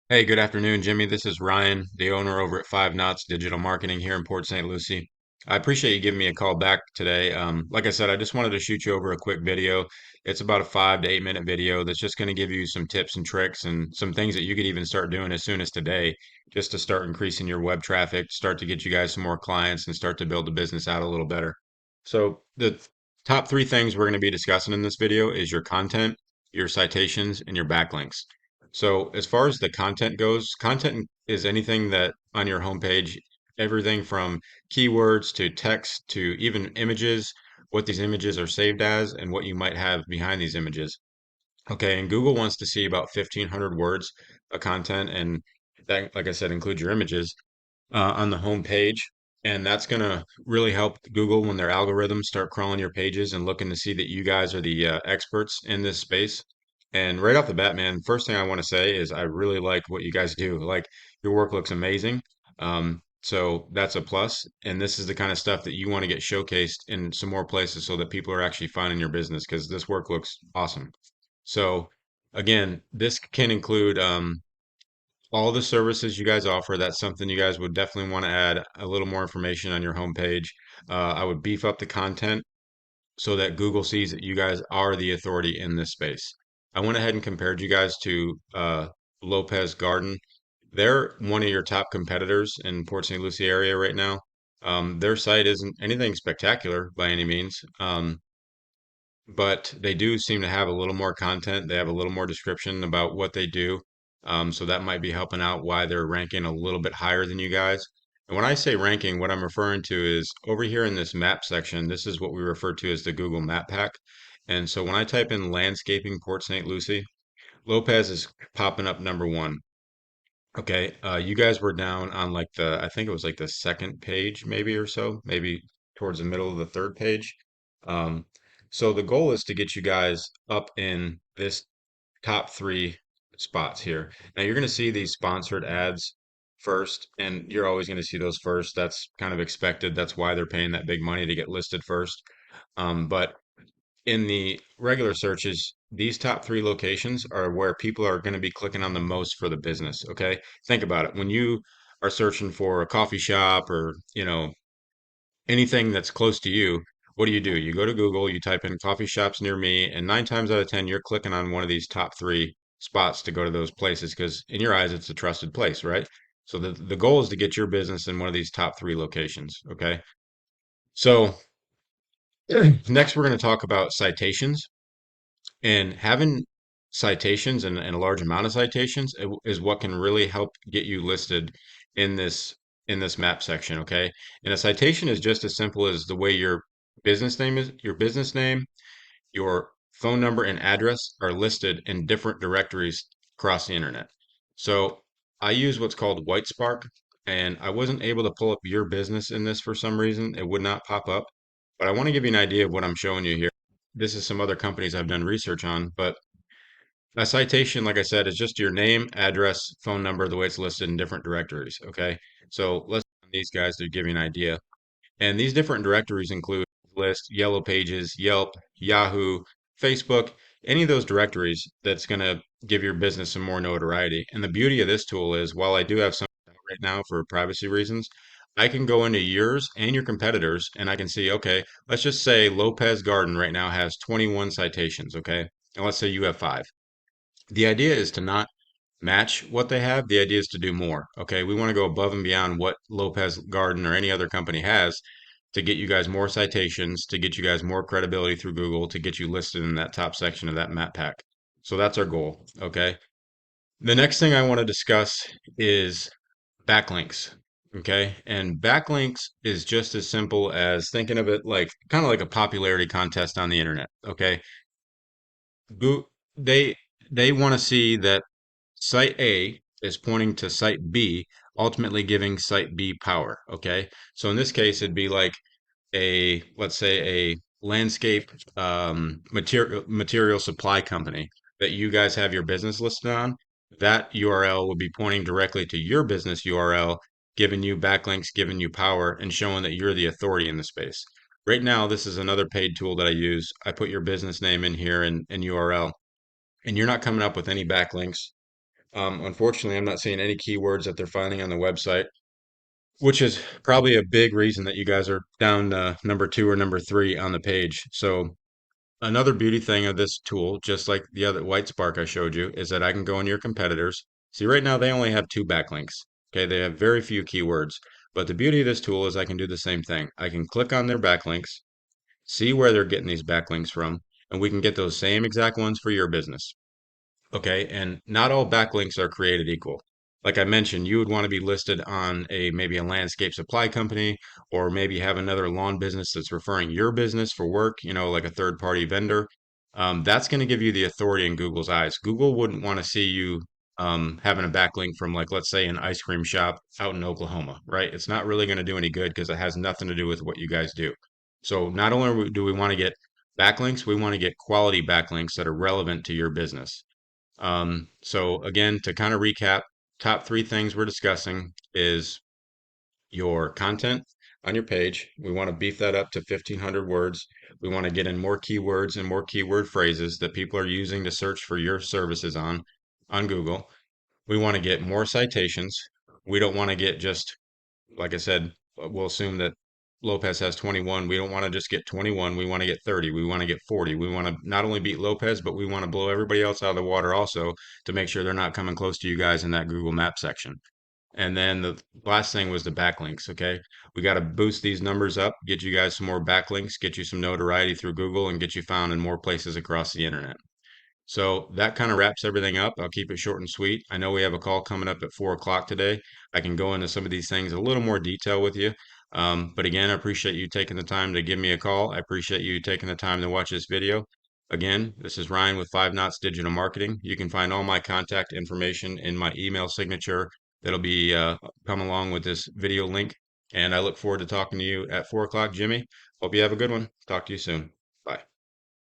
Hey, good afternoon, Jimmy. This is Ryan, the owner over at Five Knots Digital Marketing here in Port St. Lucie. I appreciate you giving me a call back today. Like I said, I just wanted to shoot you over a quick video. It's about a 5 to 8 minute video that's just going to give you some tips and tricks and some things that you could even start doing as soon as today, just to start increasing your web traffic, start to get you guys some more clients, and start to build the business out a little better. So the top three things we're going to be discussing in this video is your content, your citations, and your backlinks. So as far as the content goes, content is anything that on your homepage, everything from keywords to text to even images, what these images are saved as, and what you might have behind these images. Okay, and Google wants to see about 1,500 words of content, and that, like I said, includes your images on the home page. And that's going to really help Google when their algorithms start crawling your pages and looking to see that you guys are the experts in this space. And right off the bat, man, first thing I want to say is I really like what you guys do. Like your work looks amazing. So that's a plus. And this is the kind of stuff that you want to get showcased in some more places so that people are actually finding your business because this work looks awesome. So again, this can include all the services you guys offer. That's something you guys would definitely want to add a little more information on your homepage. I would beef up the content so that Google sees that you guys are the authority in this space. I went ahead and compared you guys to Lopez Garden. They're one of your top competitors in Port St. Lucie area right now. Their site isn't anything spectacular by any means, but they do seem to have a little more content. They have a little more description about what they do. So that might be helping out why they're ranking a little bit higher than you guys. And when I say ranking, what I'm referring to is over here in this map section, this is what we refer to as the Google Map Pack. And so when I type in landscaping Port St. Lucie, Lopez is popping up number one. Okay, you guys were down on like I think it was like the second page, maybe or so, maybe towards the middle of the third page. Um, so the goal is to get you guys up in this top three spots here. Now you're going to see these sponsored ads first, and you're always going to see those first. That's kind of expected. That's why they're paying that big money to get listed first. But in the regular searches, these top three locations are where people are going to be clicking on the most for the business. Okay. Think about it. When you are searching for a coffee shop or, anything that's close to you, what do? You go to Google, you type in coffee shops near me, and 9 times out of 10, you're clicking on one of these top three spots to go to those places because in your eyes, it's a trusted place, right? So the goal is to get your business in one of these top three locations. Okay. So next, we're going to talk about citations. And having citations and a large amount of citations is what can really help get you listed in this map section, okay? And a citation is just as simple as the way your business name, your phone number and address are listed in different directories across the internet. So I use what's called White Spark, and I wasn't able to pull up your business in this for some reason. It would not pop up, but I want to give you an idea of what I'm showing you here. This is some other companies I've done research on, but a citation, like I said, is just your name, address, phone number, the way it's listed in different directories. Okay. So let's these guys to give you an idea. And these different directories include List, Yellow Pages, Yelp, Yahoo, Facebook, any of those directories that's going to give your business some more notoriety. And the beauty of this tool is while I do have some out right now for privacy reasons, I can go into yours and your competitors and I can see, okay, let's just say Lopez Garden right now has 21 citations, okay? And let's say you have five. The idea is to not match what they have. The idea is to do more. Okay. We want to go above and beyond what Lopez Garden or any other company has to get you guys more citations, to get you guys more credibility through Google, to get you listed in that top section of that map pack. So that's our goal. Okay. The next thing I want to discuss is backlinks. Okay. And backlinks is just as simple as thinking of it like kind of like a popularity contest on the internet. Okay. Go, they they want to see that Site A is pointing to Site B, ultimately giving Site B power. Okay. So in this case, it'd be like let's say a landscape material supply company that you guys have your business listed on. That URL would be pointing directly to your business URL, giving you backlinks, giving you power, and showing that you're the authority in the space. Right now, this is another paid tool that I use. I put your business name in here and URL, and you're not coming up with any backlinks Unfortunately, I'm not seeing any keywords that they're finding on the website, which is probably a big reason that you guys are down number two or number three on the page. So another beauty thing of this tool, just like the other White Spark I showed you, is that I can go into your competitors. See, right now they only have two backlinks. Okay, they have very few keywords. But the beauty of this tool is I can do the same thing. I can click on their backlinks, see where they're getting these backlinks from, and we can get those same exact ones for your business. Okay, and not all backlinks are created equal. Like I mentioned, you would want to be listed on a maybe a landscape supply company, or maybe have another lawn business that's referring your business for work, like a third party vendor. That's going to give you the authority in Google's eyes. Google wouldn't want to see you having a backlink from, like, let's say, an ice cream shop out in Oklahoma, right? It's not really going to do any good because it has nothing to do with what you guys do. So not only do we want to get backlinks, we want to get quality backlinks that are relevant to your business. So again, to kind of recap, top three things we're discussing is your content on your page. We want to beef that up to 1,500 words. We want to get in more keywords and more keyword phrases that people are using to search for your services on Google. We want to get more citations. We don't want to get just, like I said, we'll assume that Lopez has 21. We don't want to just get 21. We want to get 30. We want to get 40. We want to not only beat Lopez, but we want to blow everybody else out of the water also, to make sure they're not coming close to you guys in that Google Map section. And then the last thing was the backlinks. Okay. We got to boost these numbers up, get you guys some more backlinks, get you some notoriety through Google, and get you found in more places across the internet. So that kind of wraps everything up. I'll keep it short and sweet. I know we have a call coming up at 4 o'clock today. I can go into some of these things a little more detail with you. But again, I appreciate you taking the time to give me a call. I appreciate you taking the time to watch this video. Again, this is Ryan with 5 Knots Digital Marketing. You can find all my contact information in my email signature that'll be come along with this video link. And I look forward to talking to you at 4 o'clock, Jimmy. Hope you have a good one. Talk to you soon.